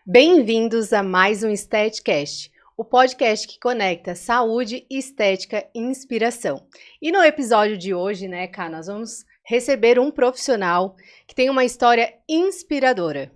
Bem-vindos a mais um Estéticast, o podcast que conecta saúde, estética e inspiração. E no episódio de hoje, né, Ká, nós vamos receber um profissional que tem uma história inspiradora.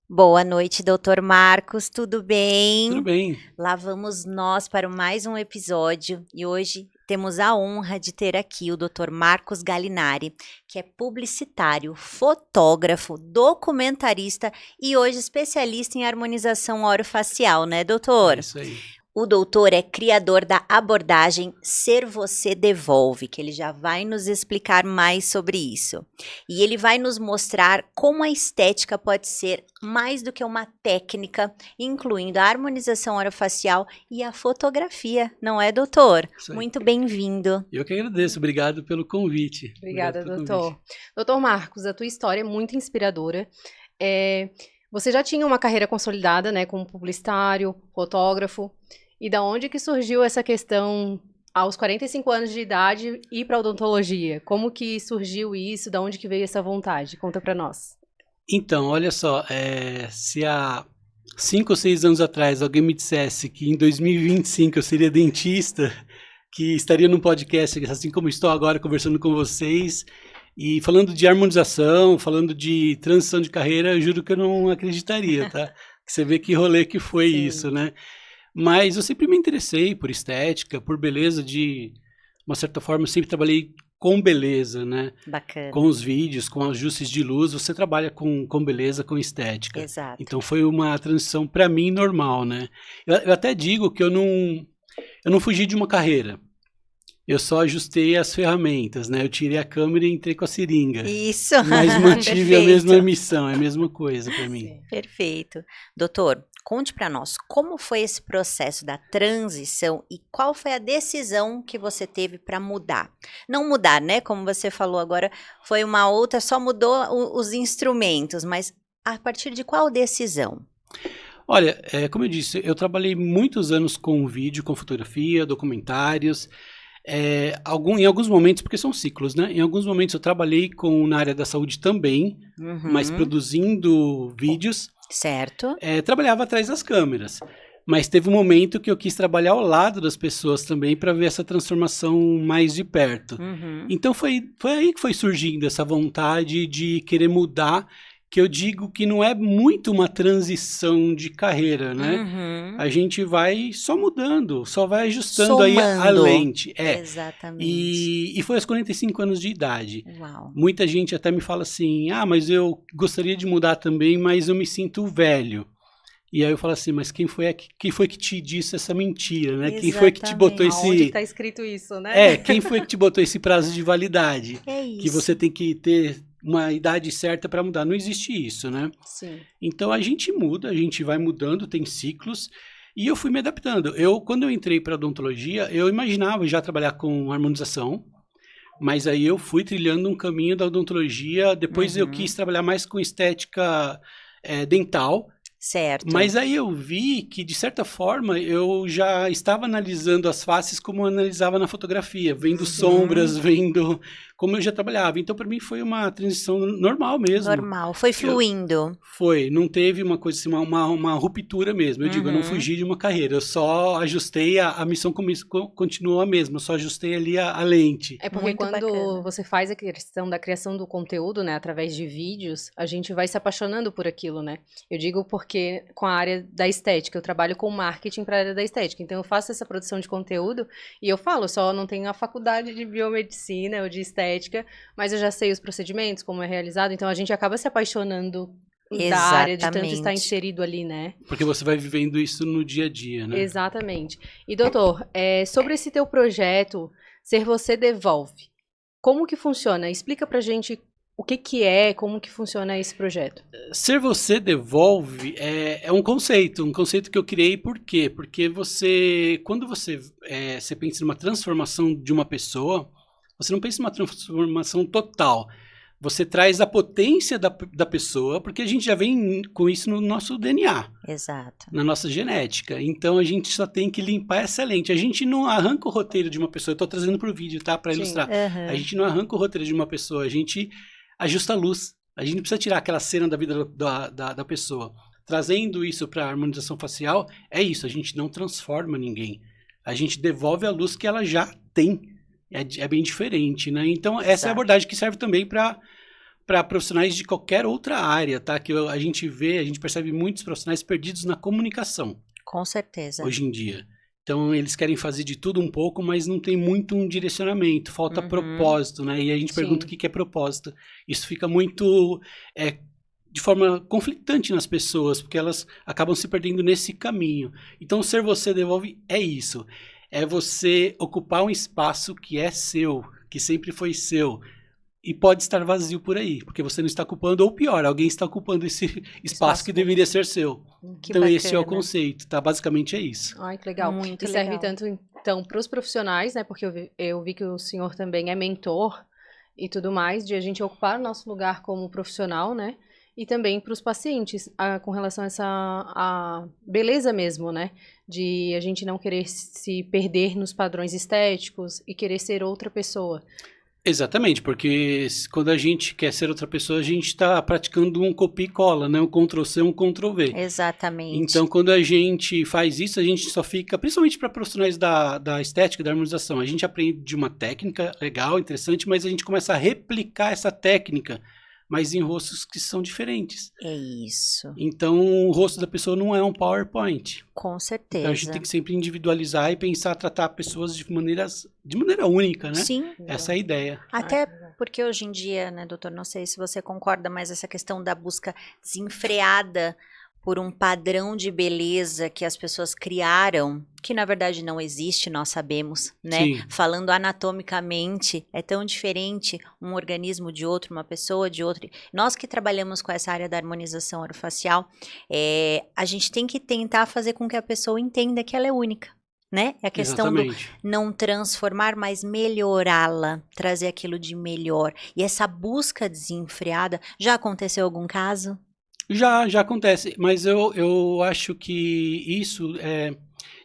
Boa noite, Dr. Marcos, tudo bem? Tudo bem. Lá vamos nós para mais um episódio e hoje temos a honra de ter aqui o Dr. Marcos Galinari, que é publicitário, fotógrafo, documentarista e hoje especialista em harmonização orofacial, né, doutor? É isso aí. O doutor é criador da abordagem Ser Você Devolve, que ele já vai nos explicar mais sobre isso. E ele vai nos mostrar como a estética pode ser mais do que uma técnica, incluindo a harmonização orofacial e a fotografia, não é, doutor? Isso aí. Muito bem-vindo. Eu que agradeço, obrado pelo convite. Obrigada, Obrigado pelo doutor. convite. Doutor Marcos, a tua história é muito inspiradora. Você já tinha uma carreira consolidada, né, como publicitário, fotógrafo. E da onde que surgiu essa questão, aos 45 anos de idade, ir para odontologia? Como que surgiu isso? Da onde que veio essa vontade? Conta para nós. Então, olha só, se há 5 ou 6 anos atrás alguém me dissesse que em 2025 eu seria dentista, que estaria num podcast, assim como estou agora conversando com vocês, e falando de harmonização, falando de transição de carreira, eu juro que eu não acreditaria, tá? Você vê que rolê que foi Sim. isso, né? Mas eu sempre me interessei por estética, por beleza, de uma certa forma eu sempre trabalhei com beleza, né? Bacana. Com os vídeos, com ajustes de luz, você trabalha com beleza, com estética. Exato. Então foi uma transição para mim normal, né? Eu até digo que eu não fugi de uma carreira. Eu só ajustei as ferramentas, né? Eu tirei a câmera e entrei com a seringa. Isso. Mas mantive a Perfeito. mesma missão, é a mesma coisa para mim. Perfeito. Doutor, conte para nós como foi esse processo da transição e qual foi a decisão que você teve para mudar. Não mudar, né? Como você falou agora, foi uma outra, só mudou os instrumentos, mas a partir de qual decisão? Olha, como eu disse, eu trabalhei muitos anos com vídeo, com fotografia, documentários. Em alguns momentos, porque são ciclos, né? Em alguns momentos eu trabalhei na área da saúde também, mas produzindo vídeos. Certo. Trabalhava atrás das câmeras, mas teve um momento que eu quis trabalhar ao lado das pessoas também para ver essa transformação mais de perto. Então foi aí que foi surgindo essa vontade de querer mudar, que eu digo que não é muito uma transição de carreira, né? A gente vai só mudando, só vai ajustando aí a lente. Exatamente. E foi aos 45 anos de idade. Uau. Muita gente até me fala assim, mas eu gostaria de mudar também, mas eu me sinto velho. E aí eu falo assim, mas quem foi que te disse essa mentira, né? Quem foi que te botou esse... Aonde está escrito isso, né? Quem foi que te botou esse prazo de validade? É isso. Que você tem que ter uma idade certa para mudar. Não existe isso, né? Sim. Então a gente muda, a gente vai mudando, tem ciclos. E eu fui me adaptando. Quando eu entrei para odontologia, eu imaginava já trabalhar com harmonização. Mas aí eu fui trilhando um caminho da odontologia. Depois eu quis trabalhar mais com estética dental. Certo. Mas aí eu vi que, de certa forma, eu já estava analisando as faces como eu analisava na fotografia, vendo sombras, vendo como eu já trabalhava. Então, para mim, foi uma transição normal mesmo. Normal, foi fluindo. Não teve uma coisa assim, uma ruptura mesmo. Eu digo, eu não fugi de uma carreira, eu só ajustei, a missão continuou a mesma, eu só ajustei ali a lente. É porque Muito quando bacana. você faz a questão da criação do conteúdo, né, através de vídeos, a gente vai se apaixonando por aquilo, né? Eu digo porque com a área da estética, eu trabalho com marketing para a área da estética, então eu faço essa produção de conteúdo e eu falo, só não tenho a faculdade de biomedicina ou de estética, mas eu já sei os procedimentos, como é realizado, então a gente acaba se apaixonando da área de tanto estar Exatamente. inserido ali, né? Porque você vai vivendo isso no dia a dia, né? Exatamente. E doutor, sobre esse teu projeto, Ser Você Devolve, como que funciona? Explica pra gente o que é, como que funciona esse projeto. Ser Você Devolve é um conceito que eu criei, por quê? Porque quando você pensa numa transformação de uma pessoa, você não pensa numa transformação total. Você traz a potência da pessoa, porque a gente já vem com isso no nosso DNA. Exato. Na nossa genética. Então, a gente só tem que limpar essa lente. A gente não arranca o roteiro de uma pessoa. Eu estou trazendo para o vídeo, tá? Para ilustrar. A gente não arranca o roteiro de uma pessoa. A gente ajusta a luz. A gente não precisa tirar aquela cena da vida da pessoa. trazendo isso para a harmonização facial, é isso, a gente não transforma ninguém. A gente devolve a luz que ela já tem. É bem diferente, né? Então, essa é a abordagem que serve também para profissionais de qualquer outra área, tá? Que a gente percebe muitos profissionais perdidos na comunicação. Com certeza. Hoje em dia. Então, eles querem fazer de tudo um pouco, mas não tem muito um direcionamento, falta propósito, né? E a gente pergunta o que é propósito. Isso fica muito, de forma conflitante nas pessoas, porque elas acabam se perdendo nesse caminho. Então, ser você devolve é isso. É você ocupar um espaço que é seu, que sempre foi seu. E pode estar vazio por aí, porque você não está ocupando, ou pior, alguém está ocupando esse espaço que deveria ser seu. Que então, bacana. esse é o conceito, tá? Basicamente é isso. Ai, que legal. Muito e serve legal. tanto, então, para os profissionais, né? Porque eu vi que o senhor também é mentor e tudo mais, de a gente ocupar o nosso lugar como profissional, né? E também para os pacientes, com relação a essa beleza mesmo, né? De a gente não querer se perder nos padrões estéticos e querer ser outra pessoa. Exatamente, porque quando a gente quer ser outra pessoa, a gente está praticando um copia e cola, né? Um Ctrl-C, um Ctrl-V. Exatamente. Então, quando a gente faz isso, a gente só fica, principalmente para profissionais da estética, da harmonização, a gente aprende uma técnica legal, interessante, mas a gente começa a replicar essa técnica, mas em rostos que são diferentes. É isso. Então, o rosto da pessoa não é um PowerPoint. Com certeza. Então, a gente tem que sempre individualizar e pensar, tratar pessoas de maneira única, né? Sim. Essa é a ideia. Até porque hoje em dia, né, doutor, não sei se você concorda, mas essa questão da busca desenfreada por um padrão de beleza que as pessoas criaram, que na verdade não existe, nós sabemos, né? Sim. Falando anatomicamente, é tão diferente um organismo de outro, uma pessoa de outra. Nós que trabalhamos com essa área da harmonização orofacial, a gente tem que tentar fazer com que a pessoa entenda que ela é única. Né? É a questão Exatamente. do não transformar, mas melhorá-la, trazer aquilo de melhor. E essa busca desenfreada, já aconteceu algum caso? Já acontece, mas eu acho que isso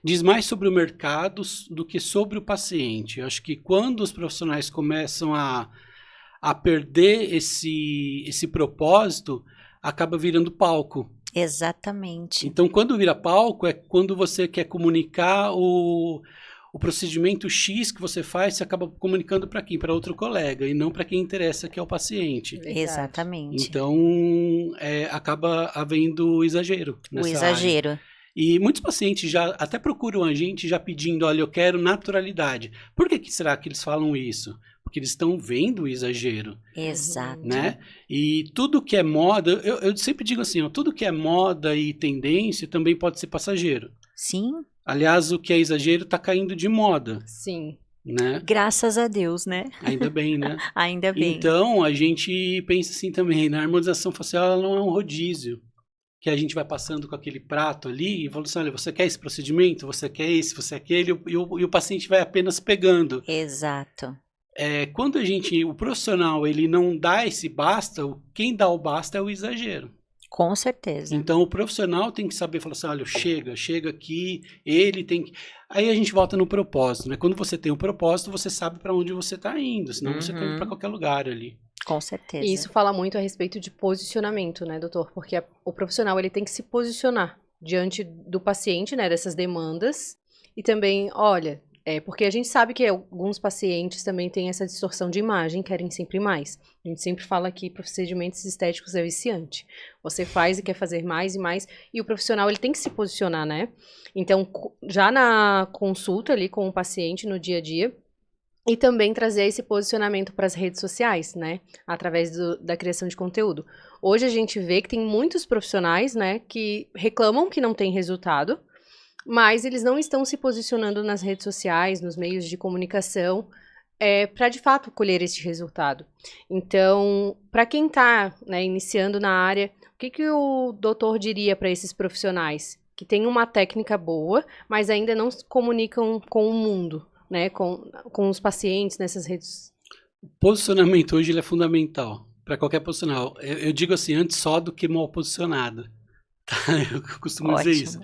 diz mais sobre o mercado do que sobre o paciente. Eu acho que quando os profissionais começam a perder esse propósito, acaba virando palco. Exatamente. Então, quando vira palco, é quando você quer comunicar o procedimento X que você faz, você acaba comunicando para quem? Para outro colega, e não para quem interessa, que é o paciente. Verdade. Exatamente. Então, acaba havendo exagero nessa O exagero. área. E muitos pacientes já até procuram a gente já pedindo, olha, eu quero naturalidade. Por que será que eles falam isso? Porque eles estão vendo o exagero. Exato. Né? E tudo que é moda, eu sempre digo assim, ó, tudo que é moda e tendência também pode ser passageiro. Sim. Aliás, o que é exagero está caindo de moda. Sim. Né? Graças a Deus, né? Ainda bem, né? Ainda bem. Então, a gente pensa assim também, na harmonização facial ela não é um rodízio, que a gente vai passando com aquele prato ali e fala assim, olha, você quer esse procedimento? Você quer esse? Você quer aquele? E o paciente vai apenas pegando. Exato. Quando o profissional, ele não dá esse basta, quem dá o basta é o exagero. Com certeza. Então, o profissional tem que saber, falar assim, olha, chega aqui, ele tem que... Aí a gente volta no propósito, né? Quando você tem um propósito, você sabe para onde você está indo, senão você está indo para qualquer lugar ali. Com certeza. E isso fala muito a respeito de posicionamento, né, doutor? Porque o profissional, ele tem que se posicionar diante do paciente, né, dessas demandas. E também, olha, porque a gente sabe que alguns pacientes também têm essa distorção de imagem, querem sempre mais. A gente sempre fala que procedimentos estéticos é viciante. Você faz e quer fazer mais e mais, e o profissional ele tem que se posicionar, né? Então, já na consulta ali com o paciente no dia a dia, e também trazer esse posicionamento para as redes sociais, né? Através da criação de conteúdo. Hoje a gente vê que tem muitos profissionais, né, que reclamam que não tem resultado, mas eles não estão se posicionando nas redes sociais, nos meios de comunicação, para de fato colher esse resultado. Então, para quem está, né, iniciando na área, o que o doutor diria para esses profissionais que têm uma técnica boa, mas ainda não se comunicam com o mundo, né, com os pacientes nessas redes? O posicionamento hoje ele é fundamental para qualquer profissional. Eu digo assim, antes só do que mal posicionado. Tá? Eu costumo dizer isso.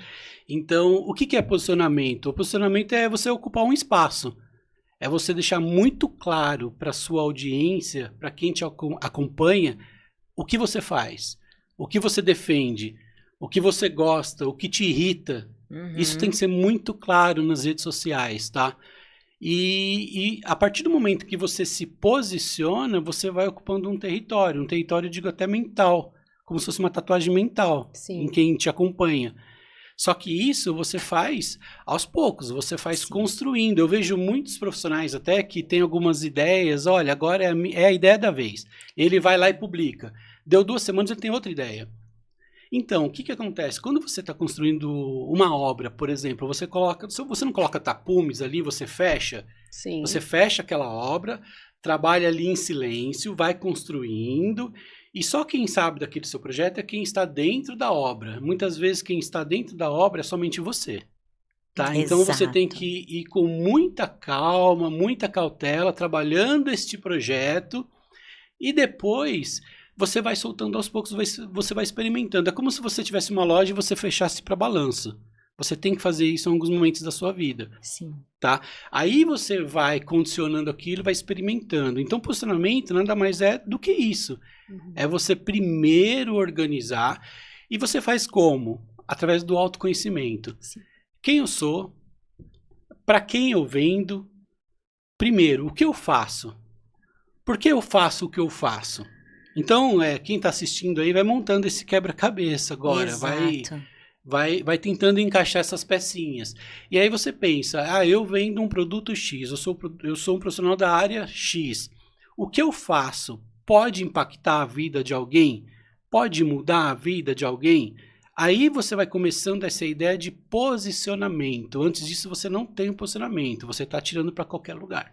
Então, o que é posicionamento? O posicionamento é você ocupar um espaço. É você deixar muito claro para a sua audiência, para quem te acompanha, o que você faz, o que você defende. o que você gosta, o que te irrita. Isso tem que ser muito claro nas redes sociais, tá? E a partir do momento que você se posiciona, você vai ocupando um território, eu digo até mental, como se fosse uma tatuagem mental em quem te acompanha. Só que isso você faz aos poucos, você faz construindo. Eu vejo muitos profissionais até que têm algumas ideias, olha, agora é a ideia da vez. Ele vai lá e publica. Deu 2 semanas, ele tem outra ideia. Então, o que acontece? Quando você está construindo uma obra, por exemplo, você não coloca tapumes ali, você fecha. Sim. Você fecha aquela obra, trabalha ali em silêncio, vai construindo, e só quem sabe daquele seu projeto é quem está dentro da obra. Muitas vezes quem está dentro da obra é somente você. Tá? Então você tem que ir com muita calma, muita cautela, trabalhando este projeto, e depois você vai soltando aos poucos, você vai experimentando. É como se você tivesse uma loja e você fechasse para balanço. Você tem que fazer isso em alguns momentos da sua vida. Sim. Tá? Aí você vai condicionando aquilo, vai experimentando. Então, posicionamento nada mais é do que isso. É você primeiro organizar. E você faz como? Através do autoconhecimento. Sim. Quem eu sou? Para quem eu vendo? Primeiro, o que eu faço? Por que eu faço o que eu faço? Então, quem está assistindo aí vai montando esse quebra-cabeça agora. Exato. Vai tentando encaixar essas pecinhas. E aí você pensa, eu vendo um produto X, eu sou um profissional da área X. O que eu faço pode impactar a vida de alguém? Pode mudar a vida de alguém? Aí você vai começando essa ideia de posicionamento. Antes disso, você não tem um posicionamento. Você está tirando para qualquer lugar.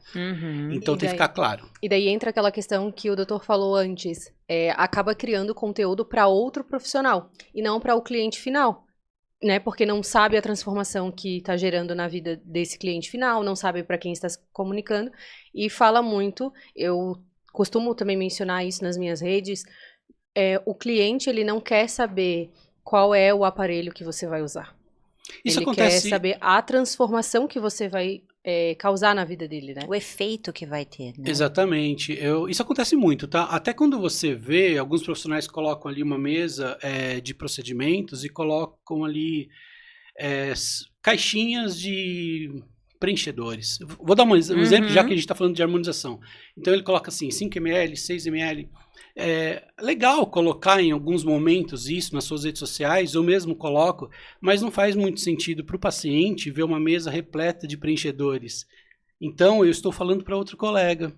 Então tem que ficar claro. E daí entra aquela questão que o doutor falou antes. Acaba criando conteúdo para outro profissional e não para o cliente final. Né, porque não sabe a transformação que está gerando na vida desse cliente final, não sabe para quem está se comunicando, e fala muito, eu costumo também mencionar isso nas minhas redes, o cliente ele não quer saber qual é o aparelho que você vai usar. Isso ele acontece... quer saber a transformação que você vai causar na vida dele, né? O efeito que vai ter, né? Exatamente. Isso acontece muito, tá? Até quando você vê, alguns profissionais colocam ali uma mesa de procedimentos e colocam ali caixinhas de preenchedores. Vou dar um exemplo, já que a gente está falando de harmonização. Então ele coloca assim, 5 ml, 6 ml. É legal colocar em alguns momentos isso nas suas redes sociais, eu mesmo coloco, mas não faz muito sentido para o paciente ver uma mesa repleta de preenchedores. Então, eu estou falando para outro colega.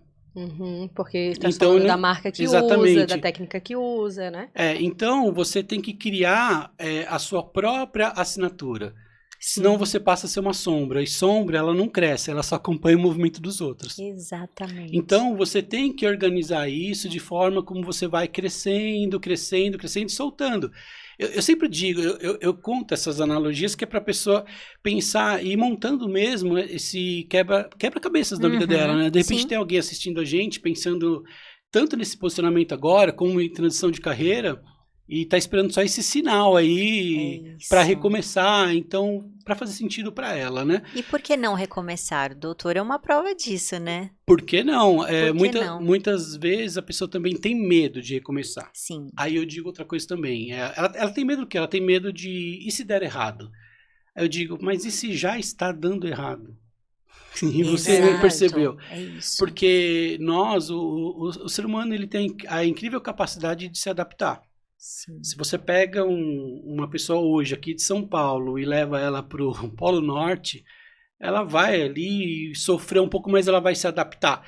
Porque está falando da marca que usa, da técnica que usa, né? Então, você tem que criar a sua própria assinatura. Senão você passa a ser uma sombra. E sombra, ela não cresce, ela só acompanha o movimento dos outros. Exatamente. Então, você tem que organizar isso de forma como você vai crescendo, crescendo, crescendo e soltando. Eu sempre digo, eu conto essas analogias que é para a pessoa pensar e ir montando mesmo esse quebra-cabeças da vida dela, né? De repente tem alguém assistindo a gente, pensando tanto nesse posicionamento agora, como em transição de carreira, e tá esperando só esse sinal aí para recomeçar, então, para fazer sentido para ela, né? E por que não recomeçar? O doutor é uma prova disso, né? Por que não? Não? Muitas vezes a pessoa também tem medo de recomeçar. Sim. Aí eu digo outra coisa também. Ela tem medo do quê? Ela tem medo de... E se der errado? Aí eu digo, mas e se já está dando errado? E você nem percebeu. É isso. Porque nós, o ser humano, ele tem a incrível capacidade de se adaptar. Sim. Se você pega uma pessoa hoje aqui de São Paulo e leva ela para o Polo Norte, ela vai ali sofrer um pouco, mas ela vai se adaptar.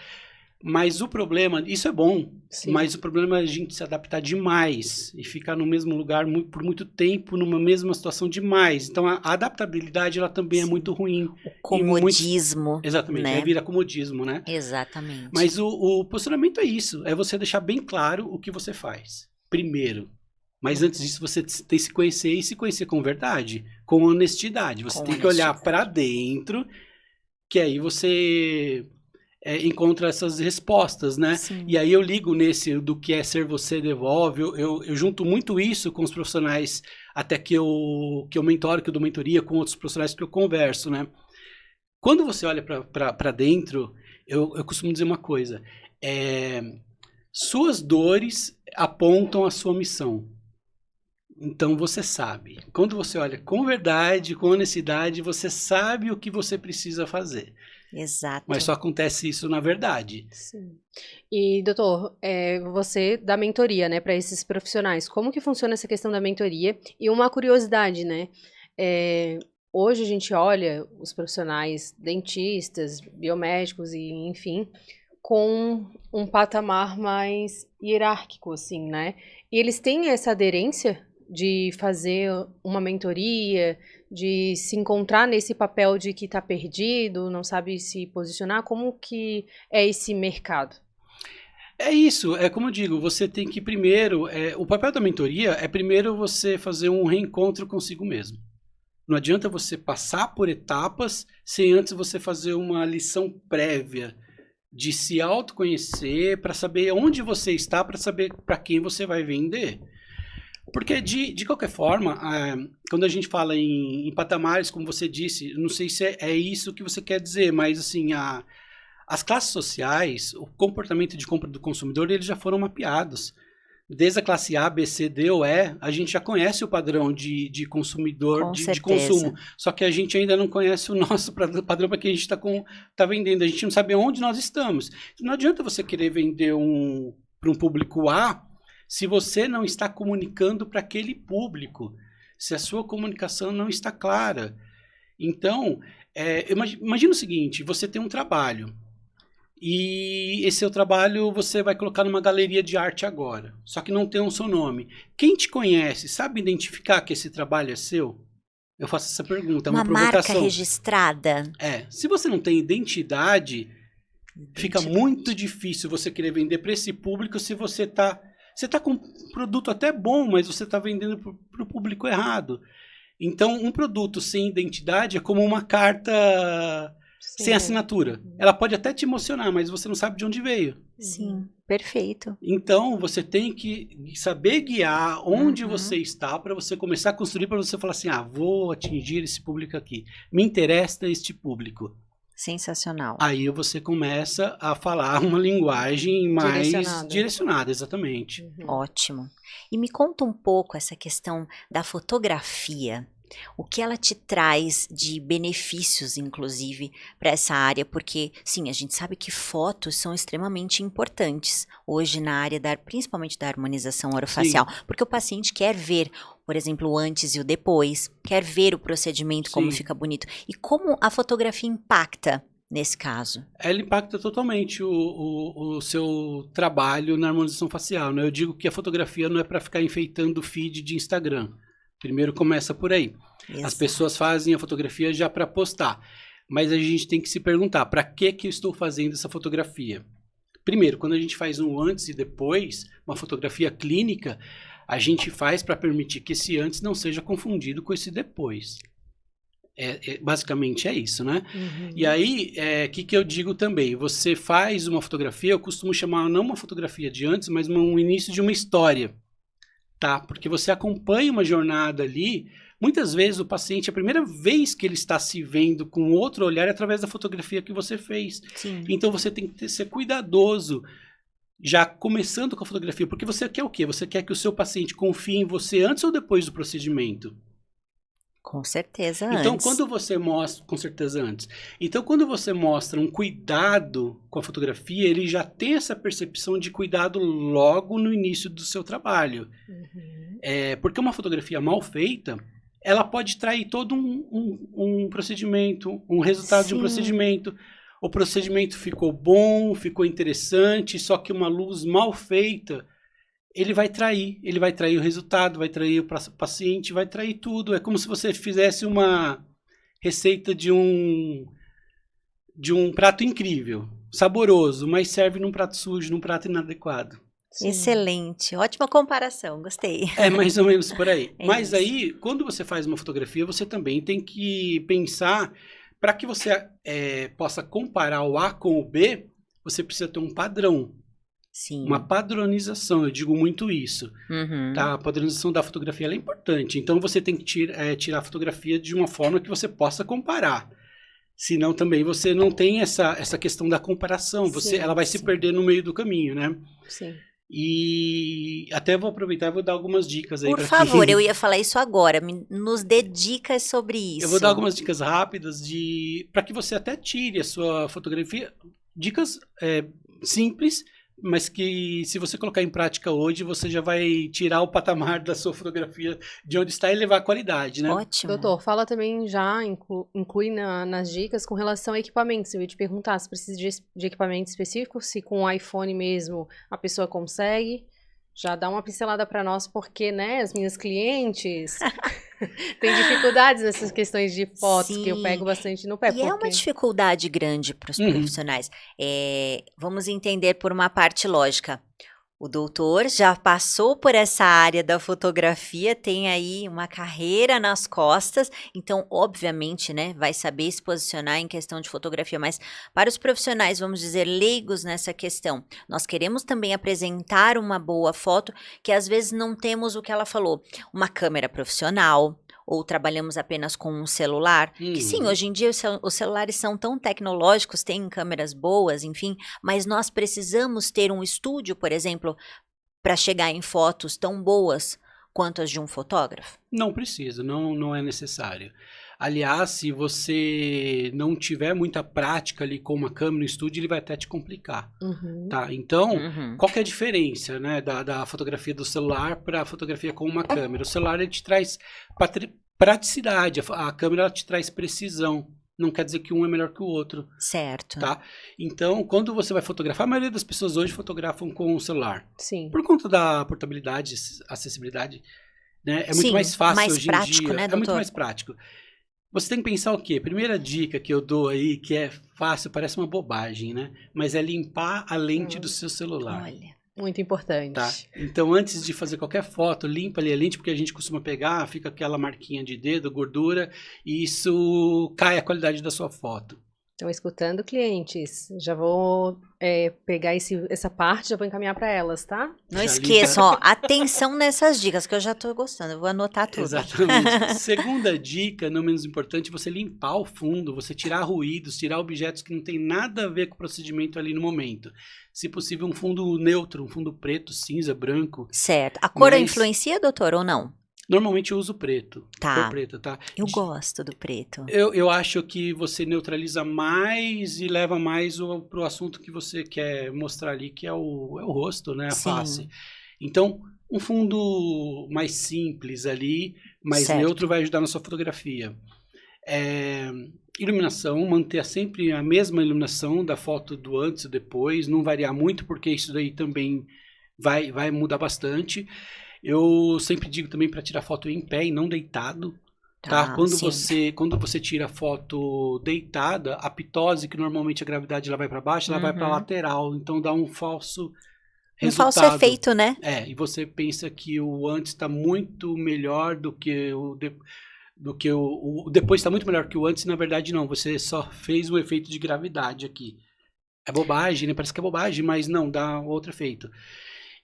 Mas o problema, isso é bom, mas o problema é a gente se adaptar demais e ficar no mesmo lugar por muito tempo, numa mesma situação demais. Então a adaptabilidade ela também é muito ruim. O comodismo. Exatamente, né? Vira comodismo, né? Exatamente. Mas o posicionamento é isso, é você deixar bem claro o que você faz, primeiro. Mas antes disso, você tem que se conhecer e se conhecer com verdade, com honestidade. Você tem que olhar para dentro, que aí você encontra essas respostas, né? Sim. E aí eu ligo nesse do que é ser você devolve. Eu junto muito isso com os profissionais, até que eu mentoro, que eu dou mentoria com outros profissionais que eu converso, né? Quando você olha para dentro, eu costumo dizer uma coisa. Suas dores apontam a sua missão. Então você sabe. Quando você olha com verdade, com honestidade, você sabe o que você precisa fazer. Exato. Mas só acontece isso na verdade. Sim. E, doutor, você dá mentoria, né, para esses profissionais. Como que funciona essa questão da mentoria? E uma curiosidade, né? Hoje a gente olha os profissionais dentistas, biomédicos e, enfim, com um patamar mais hierárquico, assim, né? E eles têm essa aderência de fazer uma mentoria, de se encontrar nesse papel de que está perdido, não sabe se posicionar. Como que é esse mercado? É isso, é como eu digo, você tem que primeiro, o papel da mentoria é primeiro você fazer um reencontro consigo mesmo. Não adianta você passar por etapas sem antes você fazer uma lição prévia de se autoconhecer, para saber onde você está, para saber para quem você vai vender. Porque, de qualquer forma, quando a gente fala em patamares, como você disse, não sei se é isso que você quer dizer, mas assim, as classes sociais, o comportamento de compra do consumidor, eles já foram mapeados. Desde a classe A, B, C, D ou E, a gente já conhece o padrão de consumidor, de consumo. Só que a gente ainda não conhece o nosso padrão para que a gente está vendendo. A gente não sabe onde nós estamos. Não adianta você querer vender para um público A se você não está comunicando para aquele público. Se a sua comunicação não está clara. Então, imagina o seguinte, você tem um trabalho. E esse seu trabalho você vai colocar numa galeria de arte agora, só que não tem o seu nome. Quem te conhece sabe identificar que esse trabalho é seu? Eu faço essa pergunta, é uma provocação. Marca registrada. Se você não tem identidade, fica muito difícil você querer vender para esse público se você tá com um produto até bom, mas você está vendendo para o público errado. Então, um produto sem identidade é como uma carta sem assinatura. Ela pode até te emocionar, mas você não sabe de onde veio. Sim, perfeito. Então, você tem que saber guiar onde você está para você começar a construir, para você falar assim, vou atingir esse público aqui. Me interessa este público. Sensacional. Aí você começa a falar uma linguagem mais direcionada, exatamente. Ótimo. E me conta um pouco essa questão da fotografia. O que ela te traz de benefícios, inclusive, para essa área? Porque, sim, a gente sabe que fotos são extremamente importantes hoje na área, principalmente da harmonização orofacial. Sim. Porque o paciente quer ver, por exemplo, o antes e o depois, quer ver o procedimento, como fica bonito. E como a fotografia impacta nesse caso? Ela impacta totalmente o seu trabalho na harmonização facial, né? Eu digo que a fotografia não é para ficar enfeitando o feed de Instagram. Primeiro começa por aí. Exato. As pessoas fazem a fotografia já para postar. Mas a gente tem que se perguntar, para que eu estou fazendo essa fotografia? Primeiro, quando a gente faz um antes e depois, uma fotografia clínica, a gente faz para permitir que esse antes não seja confundido com esse depois. Basicamente é isso, né? E aí, que eu digo também? Você faz uma fotografia, eu costumo chamar não uma fotografia de antes, mas um início de uma história. Tá? Porque você acompanha uma jornada ali, muitas vezes o paciente, a primeira vez que ele está se vendo com outro olhar é através da fotografia que você fez. Sim. Então você tem que ser cuidadoso, já começando com a fotografia, porque você quer o quê? Você quer que o seu paciente confie em você antes ou depois do procedimento? Com certeza antes. Então, quando você mostra... Com certeza antes. Então, quando você mostra um cuidado com a fotografia, ele já tem essa percepção de cuidado logo no início do seu trabalho. Porque uma fotografia mal feita, ela pode trair todo um procedimento, um resultado de um procedimento. O procedimento ficou bom, ficou interessante, só que uma luz mal feita... ele vai trair o resultado, vai trair o paciente, vai trair tudo. É como se você fizesse uma receita de um prato incrível, saboroso, mas serve num prato sujo, num prato inadequado. Sim. Excelente, ótima comparação, gostei. É mais ou menos por aí. Mas aí, quando você faz uma fotografia, você também tem que pensar, para que você possa comparar o A com o B, você precisa ter um padrão. Sim. Uma padronização, eu digo muito isso. Tá? A padronização da fotografia ela é importante. Então, você tem que tirar a fotografia de uma forma que você possa comparar. Senão, também, você não tem essa questão da comparação. Ela vai se perder no meio do caminho, né? Sim. E até vou aproveitar e vou dar algumas dicas aí. Por favor, eu ia falar isso agora. Nos dê dicas sobre isso. Eu vou dar algumas dicas rápidas para que você até tire a sua fotografia. Dicas simples, mas que se você colocar em prática hoje, você já vai tirar o patamar da sua fotografia de onde está e levar a qualidade, né? Ótimo. Doutor, fala também já, inclui nas dicas com relação a equipamentos. Eu ia te perguntar se precisa de equipamento específico, se com o iPhone mesmo a pessoa consegue. Já dá uma pincelada para nós, porque, né, as minhas clientes têm dificuldades nessas questões de fotos, que eu pego bastante no pé. E é uma dificuldade grande para os profissionais. Vamos entender por uma parte lógica. O doutor já passou por essa área da fotografia, tem aí uma carreira nas costas, então, obviamente, né, vai saber se posicionar em questão de fotografia. Mas para os profissionais, vamos dizer, leigos nessa questão, nós queremos também apresentar uma boa foto, que às vezes não temos o que ela falou, uma câmera profissional, ou trabalhamos apenas com um celular, que sim, hoje em dia os celulares são tão tecnológicos, têm câmeras boas, enfim, mas nós precisamos ter um estúdio, por exemplo, para chegar em fotos tão boas quanto as de um fotógrafo? Não precisa, não é necessário. Aliás, se você não tiver muita prática ali com uma câmera no estúdio, ele vai até te complicar, tá? Então, qual que é a diferença, né, da fotografia do celular para a fotografia com uma câmera? O celular, ele te traz praticidade, a câmera ela te traz precisão. Não quer dizer que um é melhor que o outro. Certo. Tá? Então, quando você vai fotografar, a maioria das pessoas hoje fotografam com o celular. Sim. Por conta da portabilidade, acessibilidade, né? É muito mais fácil mais hoje prático, em dia. Né, é doutor? muito mais prático. Você tem que pensar o quê? Primeira dica que eu dou aí, que é fácil, parece uma bobagem, né? Mas é limpar a lente do seu celular. Olha. Muito importante. Tá? Então, antes de fazer qualquer foto, limpa ali a lente, porque a gente costuma pegar, fica aquela marquinha de dedo, gordura, e isso cai a qualidade da sua foto. Estão escutando, clientes? Já vou pegar essa parte, já vou encaminhar para elas, tá? Não esqueçam, ó, atenção nessas dicas, que eu já estou gostando, eu vou anotar tudo. Exatamente. Segunda dica, não menos importante, você limpar o fundo, você tirar ruídos, tirar objetos que não tem nada a ver com o procedimento ali no momento. Se possível, um fundo neutro, um fundo preto, cinza, branco. Certo. A cor influencia, doutor, ou não? Normalmente eu uso preto. Tá. Cor preta, tá? Eu gosto do preto. Eu acho que você neutraliza mais e leva mais pro assunto que você quer mostrar ali, que é o rosto, né? A face. Então, um fundo mais simples ali, mais neutro, vai ajudar na sua fotografia. Iluminação, manter sempre a mesma iluminação da foto do antes e depois, não variar muito, porque isso daí também vai mudar bastante. Eu sempre digo também para tirar foto em pé e não deitado, tá? Quando você tira a foto deitada, a pitose, que normalmente a gravidade ela vai para baixo, ela vai para lateral, então dá um falso resultado. Um falso efeito, né? E você pensa que o antes está muito melhor do que o depois está muito melhor que o antes, e na verdade não, você só fez um efeito de gravidade aqui. É bobagem, né? Parece que é bobagem, mas não, dá outro efeito.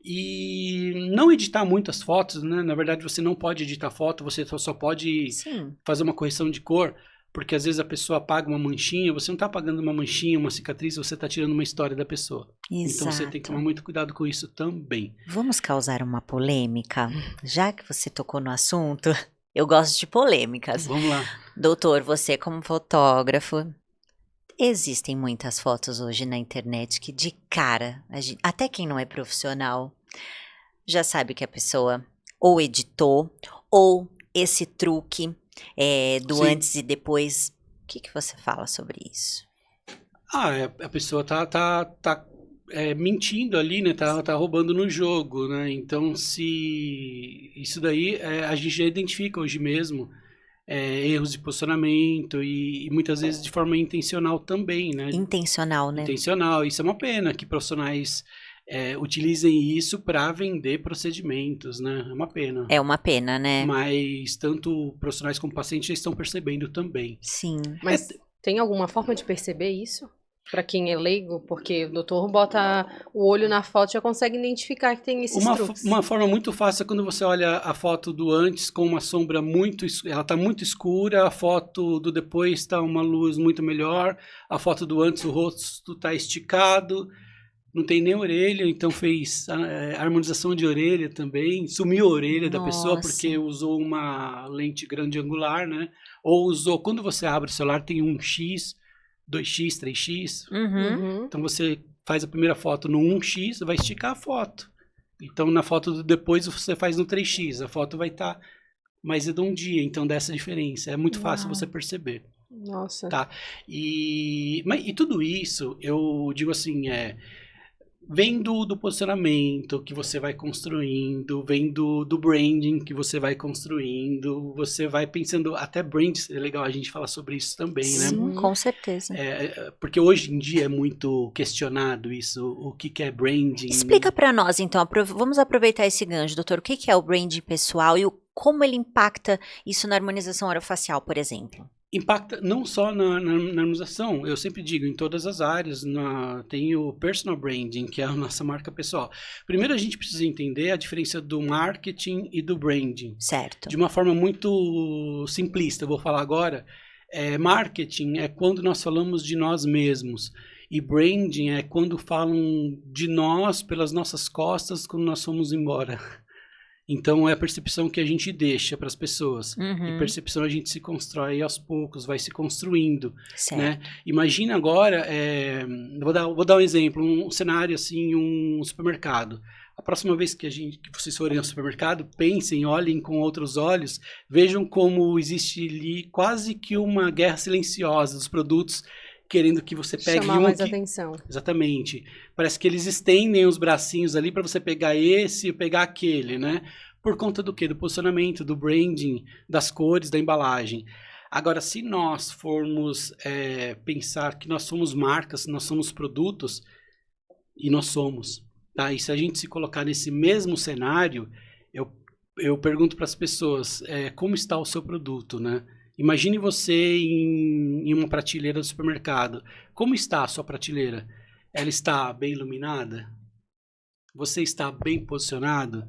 E não editar muitas fotos, né? Na verdade, você não pode editar foto, você só pode fazer uma correção de cor, porque às vezes a pessoa apaga uma manchinha, você não está apagando uma manchinha, uma cicatriz, você está tirando uma história da pessoa. Exato. Então você tem que tomar muito cuidado com isso também. Vamos causar uma polêmica? Já que você tocou no assunto, eu gosto de polêmicas. Vamos lá. Doutor, você como fotógrafo, existem muitas fotos hoje na internet que de cara, até quem não é profissional, já sabe que a pessoa ou editou, ou esse truque do antes e depois. O que você fala sobre isso? A pessoa tá mentindo ali, né? Tá roubando no jogo, né? Então, se isso daí a gente já identifica hoje mesmo. Erros de posicionamento e muitas vezes de forma intencional também, né? Intencional, né? Intencional. Isso é uma pena que profissionais utilizem isso para vender procedimentos, né? É uma pena. É uma pena, né? Mas tanto profissionais como pacientes já estão percebendo também. Sim. Mas tem alguma forma de perceber isso? Para quem é leigo, porque o doutor bota o olho na foto e já consegue identificar que tem esses truques. Uma forma muito fácil é quando você olha a foto do antes com uma sombra ela está muito escura, a foto do depois está uma luz muito melhor, a foto do antes o rosto está esticado. não tem nem orelha, então fez harmonização de orelha também, sumiu a orelha da pessoa porque usou uma lente grande angular, né? Ou usou, quando você abre o celular, tem 1x, 2x, 3x. Então você faz a primeira foto no 1x, vai esticar a foto. Então na foto depois você faz no 3x, a foto vai estar mais redondinha, então dá essa diferença. É muito fácil você perceber. Nossa. Tá? E tudo isso, eu digo assim, vem do posicionamento que você vai construindo, vem do branding que você vai construindo, você vai pensando, até brand, é legal a gente falar sobre isso também, né? Sim, com certeza. Porque hoje em dia é muito questionado isso, o que é branding. Explica para nós, então, vamos aproveitar esse gancho, doutor, o que é o branding pessoal e como ele impacta isso na harmonização orofacial, por exemplo? Impacta não só na harmonização, eu sempre digo, em todas as áreas, tem o personal branding, que é a nossa marca pessoal. Primeiro a gente precisa entender a diferença do marketing e do branding. Certo. De uma forma muito simplista, eu vou falar agora, marketing é quando nós falamos de nós mesmos, e branding é quando falam de nós pelas nossas costas quando nós fomos embora. Então, é a percepção que a gente deixa para as pessoas. E percepção a gente se constrói aos poucos, vai se construindo. Certo. Né? Imagina agora, vou dar um exemplo, um cenário assim, um supermercado. A próxima vez que vocês forem ao supermercado, pensem, olhem com outros olhos, vejam como existe ali quase que uma guerra silenciosa dos produtos, querendo que você pegue chamar mais atenção. Exatamente. Parece que eles estendem os bracinhos ali para você pegar esse e pegar aquele, né? Por conta do quê? Do posicionamento, do branding, das cores, da embalagem. Agora, se nós formos pensar que nós somos marcas, nós somos produtos, e nós somos, tá? E se a gente se colocar nesse mesmo cenário, eu pergunto para as pessoas, como está o seu produto, né? Imagine você em uma prateleira do supermercado. Como está a sua prateleira? Ela está bem iluminada? Você está bem posicionado?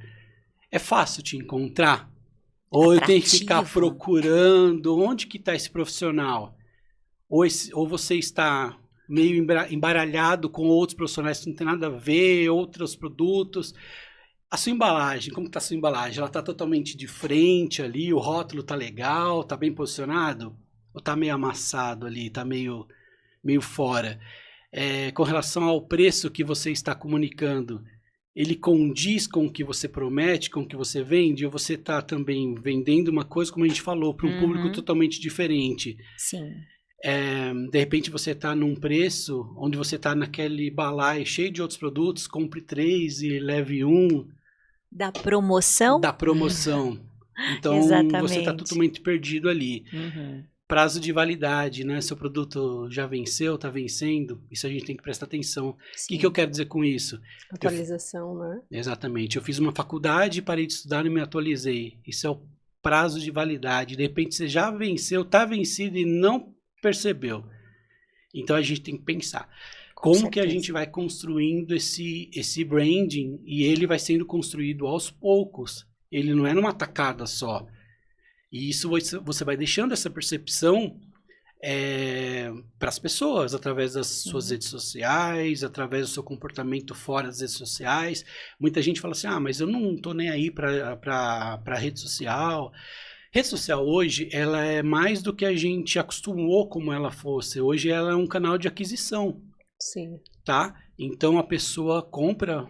É fácil te encontrar? Ou eu tenho que ficar procurando onde que está esse profissional? Ou você está meio embaralhado com outros profissionais que não tem nada a ver, outros produtos? A sua embalagem, como está a sua embalagem? Ela está totalmente de frente ali, o rótulo está legal, está bem posicionado? Ou está meio amassado ali, está meio fora? Com relação ao preço que você está comunicando, ele condiz com o que você promete, com o que você vende? Ou você está também vendendo uma coisa, como a gente falou, para um público totalmente diferente? Sim. De repente você está num preço onde você está naquele balaio cheio de outros produtos, compre 3 e leve 1. Da promoção? Da promoção. Então, você está totalmente perdido ali. Prazo de validade, né? Seu produto já venceu, está vencendo. Isso a gente tem que prestar atenção. O que eu quero dizer com isso? Atualização, né? Exatamente. Eu fiz uma faculdade, parei de estudar e me atualizei. Isso é o prazo de validade. De repente, você já venceu, está vencido e não percebeu. Então, a gente tem que pensar. Como que a gente vai construindo esse branding e ele vai sendo construído aos poucos. Ele não é numa tacada só. E isso você vai deixando essa percepção para as pessoas, através das suas redes sociais, através do seu comportamento fora das redes sociais. Muita gente fala assim, mas eu não estou nem aí para rede social. Rede social hoje, ela é mais do que a gente acostumou como ela fosse. Hoje ela é um canal de aquisição. Sim. Tá? Então a pessoa compra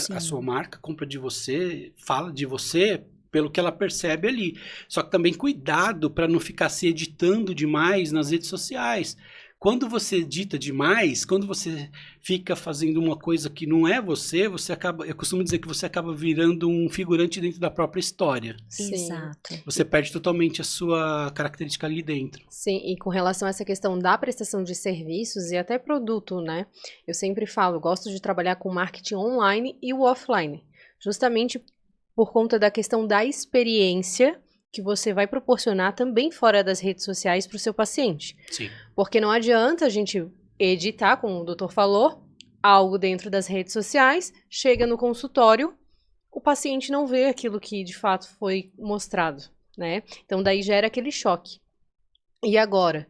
a sua marca, compra de você, fala de você pelo que ela percebe ali. Só que também cuidado para não ficar se editando demais nas redes sociais. Quando você edita demais, quando você fica fazendo uma coisa que não é você acaba, eu costumo dizer que você acaba virando um figurante dentro da própria história. Sim. Exato. Você perde totalmente a sua característica ali dentro. Sim, e com relação a essa questão da prestação de serviços e até produto, né? Eu sempre falo, eu gosto de trabalhar com marketing online e o offline, justamente por conta da questão da experiência que você vai proporcionar também fora das redes sociais para o seu paciente. Sim. Porque não adianta a gente editar, como o doutor falou, algo dentro das redes sociais, chega no consultório, o paciente não vê aquilo que de fato foi mostrado, né? Então daí gera aquele choque. E agora,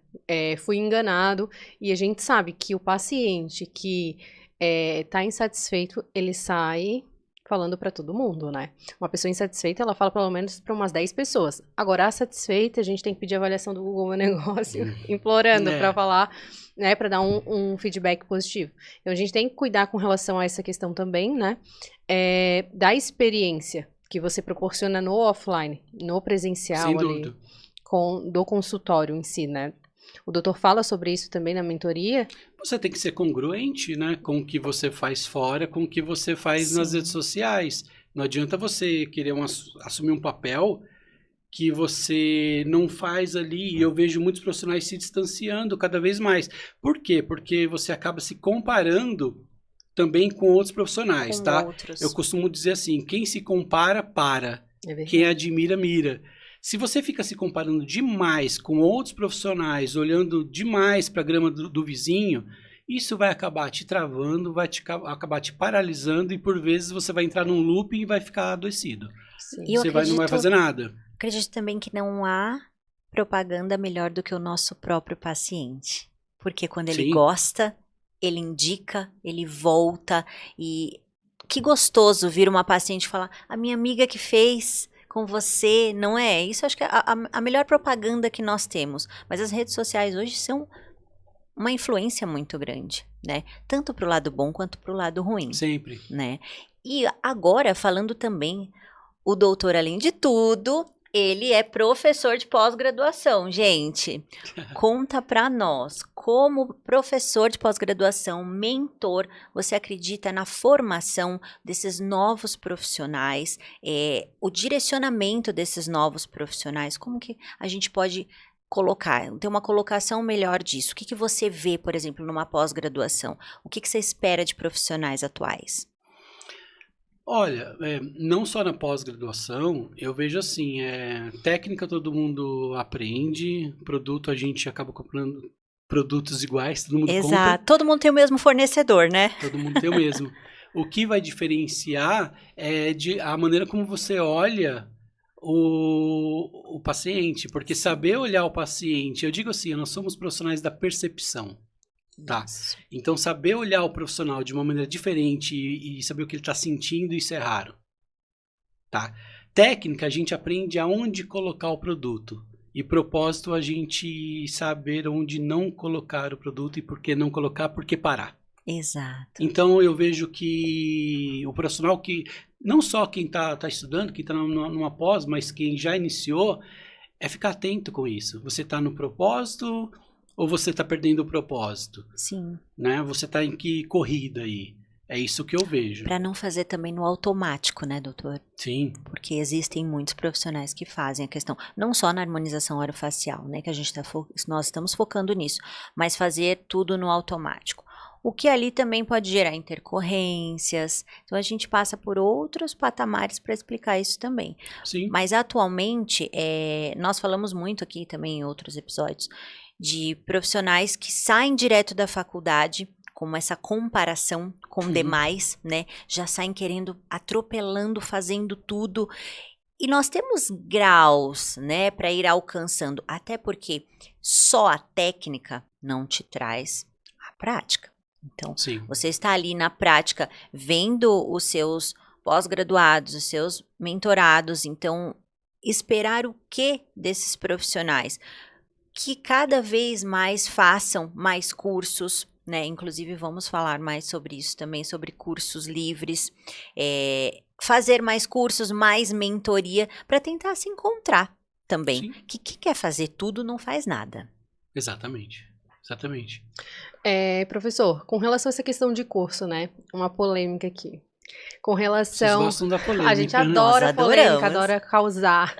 fui enganado, e a gente sabe que o paciente que tá insatisfeito, ele sai falando para todo mundo, né? Uma pessoa insatisfeita, ela fala pelo menos para umas 10 pessoas. Agora, a satisfeita, a gente tem que pedir avaliação do Google Meu Negócio, implorando para falar, né, para dar um feedback positivo. Então, a gente tem que cuidar com relação a essa questão também, né? Da experiência que você proporciona no offline, no presencial Sem ali, dúvida. do consultório em si, né? O doutor fala sobre isso também na mentoria. Você tem que ser congruente, né, com o que você faz fora, com o que você faz nas redes sociais. Não adianta você querer assumir um papel que você não faz ali. E eu vejo muitos profissionais se distanciando cada vez mais. Por quê? Porque você acaba se comparando também com outros profissionais, tá? Eu costumo dizer assim, quem se compara, para. Quem admira, mira. Se você fica se comparando demais com outros profissionais, olhando demais para a grama do vizinho, isso vai acabar te travando, vai acabar te paralisando e por vezes você vai entrar num looping e vai ficar adoecido. Você não vai fazer nada. Acredito também que não há propaganda melhor do que o nosso próprio paciente. Porque quando ele gosta, ele indica, ele volta e que gostoso vir uma paciente falar, a minha amiga que fez com você, não é? Isso acho que é a melhor propaganda que nós temos. Mas as redes sociais hoje são uma influência muito grande, né? Tanto para o lado bom quanto para o lado ruim. Sempre. Né? E agora, falando também, o doutor, além de tudo, ele é professor de pós-graduação. Gente, conta para nós, como professor de pós-graduação, mentor, você acredita na formação desses novos profissionais, o direcionamento desses novos profissionais, como que a gente pode colocar, ter uma colocação melhor disso? O que você vê, por exemplo, numa pós-graduação? O que você espera de profissionais atuais? Olha, não só na pós-graduação, eu vejo assim, técnica todo mundo aprende, produto a gente acaba comprando produtos iguais, todo mundo compra. Exato, todo mundo tem o mesmo fornecedor, né? Todo mundo tem o mesmo. O que vai diferenciar é a maneira como você olha o paciente, porque saber olhar o paciente, eu digo assim, nós somos profissionais da percepção. Tá. Então, saber olhar o profissional de uma maneira diferente e saber o que ele está sentindo, isso é raro. Tá? Técnica, a gente aprende aonde colocar o produto. E propósito, a gente saber onde não colocar o produto e por que não colocar, por que parar. Exato. Então, eu vejo que o profissional que, não só quem está estudando, quem está numa pós, mas quem já iniciou, é ficar atento com isso. Você está no propósito ou você está perdendo o propósito? Sim. Né? Você está em que corrida aí? É isso que eu vejo. Para não fazer também no automático, né, doutor? Sim. Porque existem muitos profissionais que fazem a questão, não só na harmonização orofacial, né, que a gente nós estamos focando nisso, mas fazer tudo no automático. O que ali também pode gerar intercorrências. Então, a gente passa por outros patamares para explicar isso também. Sim. Mas, atualmente, nós falamos muito aqui também em outros episódios de profissionais que saem direto da faculdade, com essa comparação com demais, né? Já saem querendo, atropelando, fazendo tudo. E nós temos graus, né, para ir alcançando. Até porque só a técnica não te traz a prática. Então, você está ali na prática, vendo os seus pós-graduados, os seus mentorados. Então, esperar o que desses profissionais? Que cada vez mais façam mais cursos, né? Inclusive, vamos falar mais sobre isso também, sobre cursos livres. Fazer mais cursos, mais mentoria, para tentar se encontrar também. Que quer fazer tudo, não faz nada. Exatamente. Exatamente. Professor, com relação a essa questão de curso, né? Uma polêmica aqui. Com relação... Vocês gostam da polêmica. A gente adora polêmica, adora causar.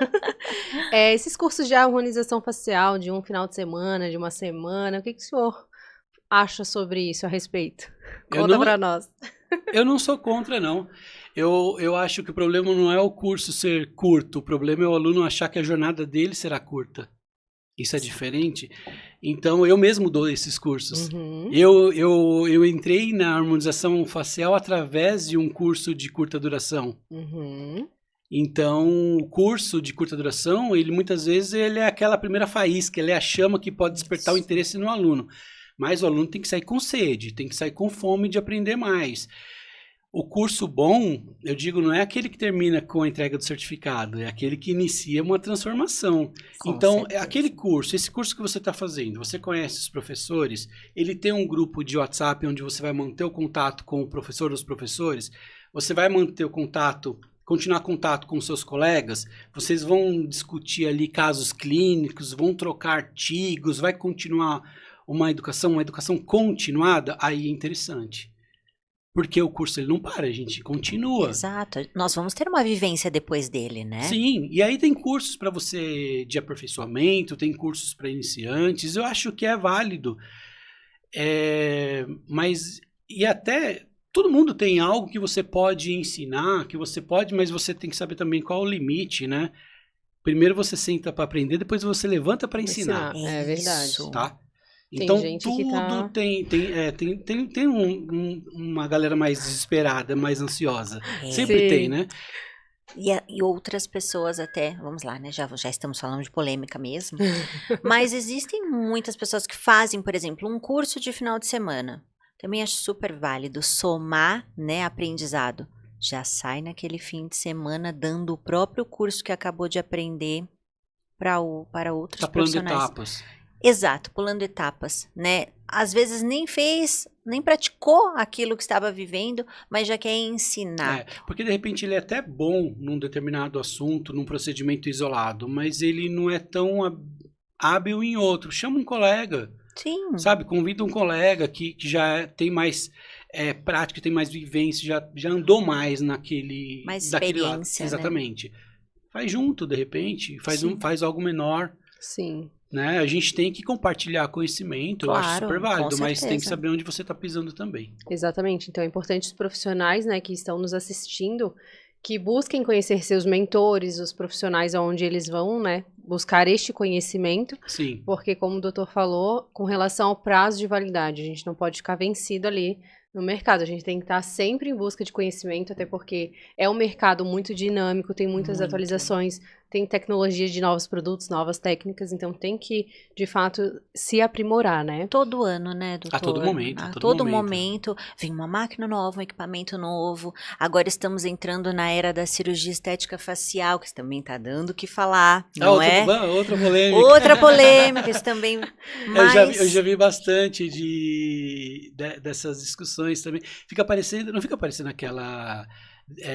Esses cursos de harmonização facial de um final de semana, de uma semana, o que o senhor acha sobre isso a respeito? Conta pra nós. Eu não sou contra, não. Eu acho que o problema não é o curso ser curto, o problema é o aluno achar que a jornada dele será curta. Isso é diferente. Então, eu mesmo dou esses cursos. Eu entrei na harmonização facial através de um curso de curta duração. Então, o curso de curta duração, ele muitas vezes ele é aquela primeira faísca, ele é a chama que pode despertar o interesse no aluno. mas o aluno tem que sair com sede, tem que sair com fome de aprender mais. O curso bom, eu digo, não é aquele que termina com a entrega do certificado, é aquele que inicia uma transformação. Então, é aquele curso, esse curso que você está fazendo, você conhece os professores, ele tem um grupo de WhatsApp onde você vai manter o contato com o professor dos professores, você vai manter o contato, continuar contato com seus colegas, vocês vão discutir ali casos clínicos, vão trocar artigos, vai continuar uma educação continuada, aí é interessante. Porque o curso ele não para, a gente continua. Exato. Nós vamos ter uma vivência depois dele, né? Sim, e aí tem cursos para você de aperfeiçoamento, tem cursos para iniciantes, eu acho que é válido. Mas, e até, todo mundo tem algo que você pode ensinar, mas você tem que saber também qual é o limite, né? Primeiro você senta para aprender, depois você levanta para ensinar. É verdade. Tá? Tem Então, gente tudo que tá... tem uma galera mais desesperada, mais ansiosa. Sempre Sim. tem, né? E outras pessoas até, vamos lá, né? Já estamos falando de polêmica mesmo. Mas existem muitas pessoas que fazem, por exemplo, um curso de final de semana. Também acho super válido somar, né, aprendizado. Já sai naquele fim de semana dando o próprio curso que acabou de aprender para outros profissionais. Etapas. Exato, pulando etapas, né? Às vezes nem praticou aquilo que estava vivendo, mas já quer ensinar. Porque de repente ele é até bom num determinado assunto, num procedimento isolado, mas ele não é tão hábil em outro. Chama um colega. Sim. Sabe, convida um colega que já tem mais prática, tem mais vivência, já andou mais naquele... Mais lado. experiência, Exatamente. Faz junto, de repente, faz algo menor. Sim. Né? A gente tem que compartilhar conhecimento, Claro, eu acho super válido, com mas tem que certeza. saber onde você está pisando também. Exatamente. Então é importante os profissionais, né, que estão nos assistindo, que busquem conhecer seus mentores, os profissionais aonde eles vão, né, buscar este conhecimento, Sim. porque como o doutor falou, com relação ao prazo de validade, a gente não pode ficar vencido ali no mercado, a gente tem que estar sempre em busca de conhecimento, até porque é um mercado muito dinâmico, tem muitas atualizações, tem tecnologia de novos produtos, novas técnicas, então tem que, de fato, se aprimorar, né? Todo ano, né, doutor? A todo momento. A todo momento vem uma máquina nova, um equipamento novo. Agora estamos entrando na era da cirurgia estética facial, que também está dando o que falar, não é? Outra polêmica. Outra polêmica, isso também. Mas... Eu já vi bastante dessas discussões também. Não fica parecendo aquela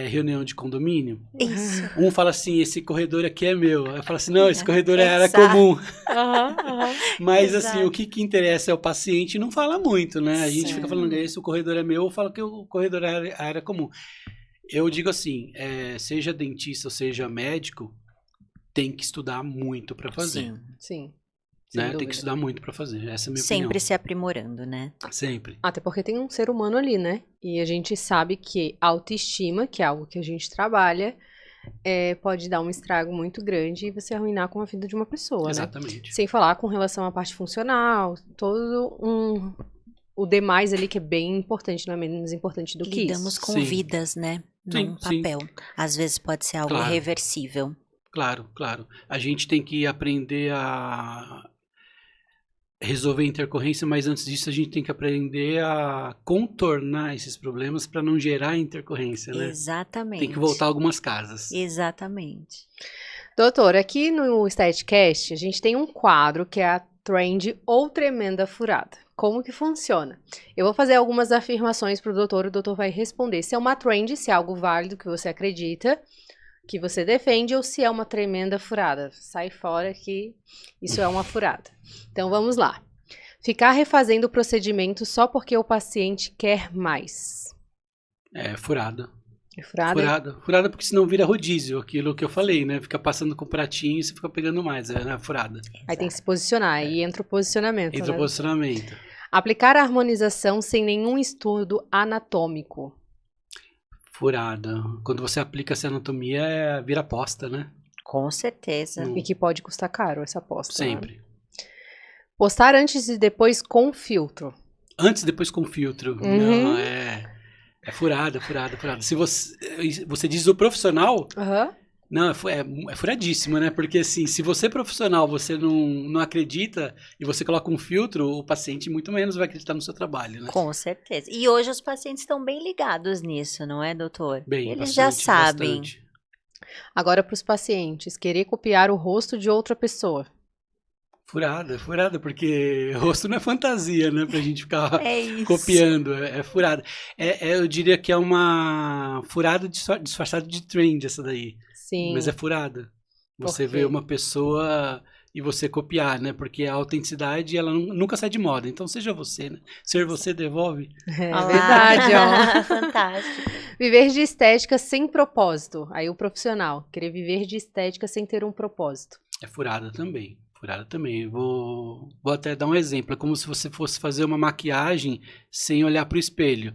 reunião de condomínio? Isso. Um fala assim, esse corredor aqui é meu. Eu falo assim, não, esse corredor é área comum. Mas assim, o que interessa é o paciente, não fala muito, né? A gente fica falando, esse o corredor é meu, eu falo que o corredor é área comum. Eu digo assim, seja dentista ou seja médico, tem que estudar muito para fazer. Sim. Né? Tem que estudar muito para fazer. Essa é a minha opinião. Sempre se aprimorando, né? Sempre. Até porque tem um ser humano ali, né? E a gente sabe que a autoestima, que é algo que a gente trabalha, pode dar um estrago muito grande e você arruinar com a vida de uma pessoa, Exatamente. né? Sem falar com relação à parte funcional, o demais ali que é bem importante, não é menos importante do que isso. Lidamos com vidas, né? Não papel. Às vezes pode ser algo irreversível. Claro. A gente tem que aprender a resolver intercorrência, mas antes disso a gente tem que aprender a contornar esses problemas para não gerar intercorrência, né? Exatamente. Tem que voltar algumas casas. Exatamente. Doutor, aqui no Estetcast a gente tem um quadro que é a Trend ou Tremenda Furada. Como que funciona? Eu vou fazer algumas afirmações para o doutor vai responder se é uma trend, se é algo válido que você acredita, que você defende, ou se é uma tremenda furada. Sai fora que isso é uma furada. Então vamos lá. Ficar refazendo o procedimento só porque o paciente quer mais. Furada. É furada? Furada porque senão vira rodízio, aquilo que eu falei, né? Fica passando com pratinho e você fica pegando mais, né? Furada. Aí tem que se posicionar, aí entra o posicionamento. Entra o posicionamento. Aplicar a harmonização sem nenhum estudo anatômico. Furada. Quando você aplica essa anatomia, vira aposta, né? Com certeza. E que pode custar caro essa aposta. Sempre. Né? Postar antes e depois com filtro. Antes e depois com filtro. Não, é furada. Se você diz o profissional, Não, é furadíssimo, né? Porque assim, se você é profissional, você não acredita e você coloca um filtro, o paciente muito menos vai acreditar no seu trabalho, né? Com certeza. E hoje os pacientes estão bem ligados nisso, não é, doutor? Bem, Eles bastante, já sabem. bastante. Agora, para os pacientes, querer copiar o rosto de outra pessoa. Furada, porque rosto não é fantasia, né? Pra gente ficar É isso. copiando, é furada. Eu diria que é uma furada disfarçada de trend essa daí. Sim. Mas é furada. Você Por quê? vê uma pessoa e você copiar, né? Porque a autenticidade, ela nunca sai de moda. Então seja você, né? Ser você devolve. É Olha lá. verdade, ó. Fantástico. Viver de estética sem propósito. Aí o profissional, querer viver de estética sem ter um propósito. É furada também. Furada também. Vou até dar um exemplo. É como se você fosse fazer uma maquiagem sem olhar para o espelho.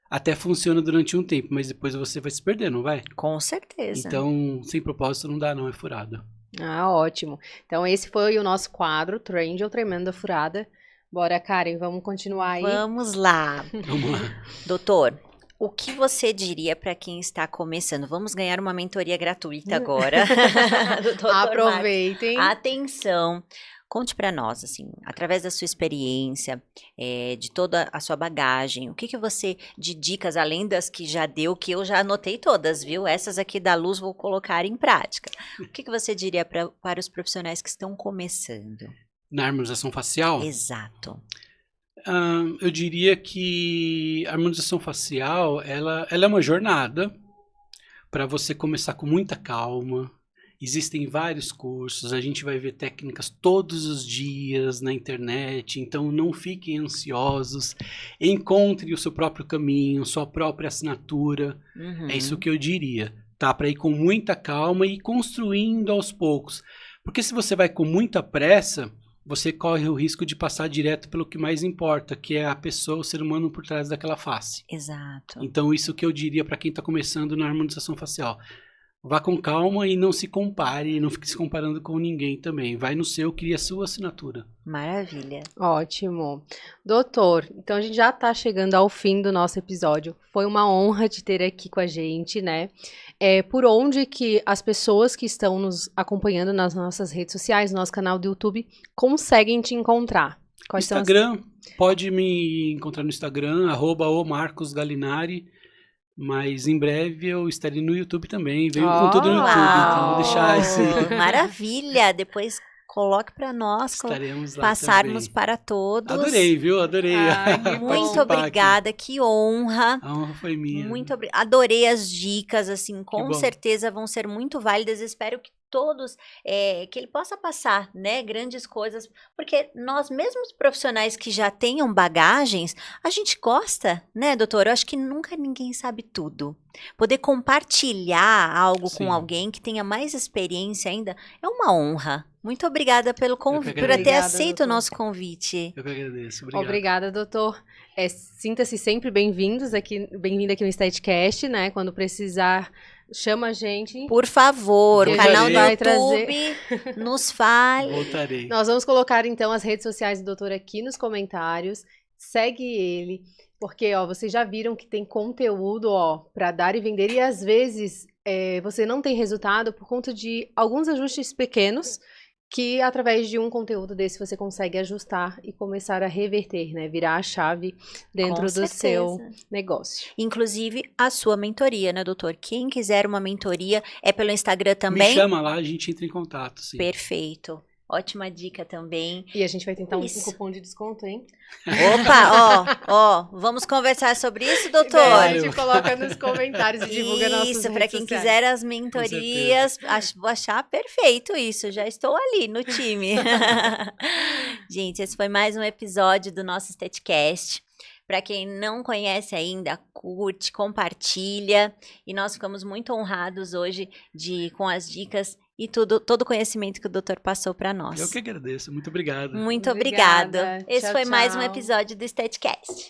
Até funciona durante um tempo, mas depois você vai se perder, não vai? Com certeza. Então, sem propósito não dá, não. É furada. Ah, ótimo. Então esse foi o nosso quadro, Trend ou Tremenda Furada. Bora, Karen, vamos continuar aí? Vamos lá. Vamos lá. Doutor, o que você diria para quem está começando? Vamos ganhar uma mentoria gratuita agora. do Dr. Marcos. Aproveitem. Atenção. Conte para nós, assim, através da sua experiência, de toda a sua bagagem, o que você, de dicas, além das que já deu, que eu já anotei todas, viu? Essas aqui da luz vou colocar em prática. O que você diria para os profissionais que estão começando? Na harmonização facial, Exato. eu diria que a harmonização facial, ela é uma jornada para você começar com muita calma. Existem vários cursos, a gente vai ver técnicas todos os dias na internet, então não fiquem ansiosos, encontre o seu próprio caminho, sua própria assinatura, Uhum. é isso que eu diria, tá? Para ir com muita calma e construindo aos poucos, porque se você vai com muita pressa, você corre o risco de passar direto pelo que mais importa, que é a pessoa, o ser humano por trás daquela face. Exato. Então isso que eu diria para quem está começando na harmonização facial. Vá com calma e não se compare, não fique se comparando com ninguém também. Vai no seu, cria a sua assinatura. Maravilha. Ótimo. Doutor, então a gente já está chegando ao fim do nosso episódio. Foi uma honra te ter aqui com a gente, né? Por onde que as pessoas que estão nos acompanhando nas nossas redes sociais, no nosso canal do YouTube, conseguem te encontrar? Quais Instagram, pode me encontrar no Instagram, @omarcosgalinari. Mas em breve eu estarei no YouTube também. Venho com tudo no YouTube, então vou deixar esse. Maravilha! Depois coloque para nós Estaremos lá passarmos também. para todos. Adorei, viu? Adorei. Muito participar obrigada, que honra. Aqui. A honra foi minha. Muito obrigada. Adorei as dicas, assim, com bom. certeza vão ser muito válidas. Espero que todos, que ele possa passar, né, grandes coisas, porque nós mesmos profissionais que já tenham bagagens, a gente gosta, né, doutor? Eu acho que nunca ninguém sabe tudo. Poder compartilhar algo Sim. com alguém que tenha mais experiência ainda é uma honra. Muito obrigada pelo convite, por ter Obrigada, aceito doutor. o nosso convite. Eu que agradeço. Obrigado. Obrigada, doutor. Sinta-se sempre bem-vindo aqui no Estetcast, né? Quando precisar, chama a gente. Por favor, o Voltarei. canal do Vai YouTube, nos fale. Voltarei. Nós vamos colocar, então, as redes sociais do doutor aqui nos comentários. Segue ele, porque, ó, vocês já viram que tem conteúdo, ó, para dar e vender. E, às vezes, você não tem resultado por conta de alguns ajustes pequenos que, através de um conteúdo desse, você consegue ajustar e começar a reverter, né? Virar a chave dentro do seu negócio. Inclusive, a sua mentoria, né, doutor? Quem quiser uma mentoria, é pelo Instagram também? Me chama lá, a gente entra em contato, sim. Perfeito. Ótima dica também. E a gente vai tentar um Isso. cupom de desconto, hein? Opa, ó, vamos conversar sobre isso, doutor? A gente coloca nos comentários e divulga nossas Isso, redes para quem sociais. quiser as mentorias, vou achar perfeito isso, já estou ali no time. Gente, esse foi mais um episódio do nosso Estetcast. Para quem não conhece ainda, curte, compartilha. E nós ficamos muito honrados hoje com as dicas e todo o conhecimento que o doutor passou para nós. Eu que agradeço. Muito obrigado. Muito Obrigada. obrigado. Esse Tchau, foi mais um tchau. episódio do Estetcast.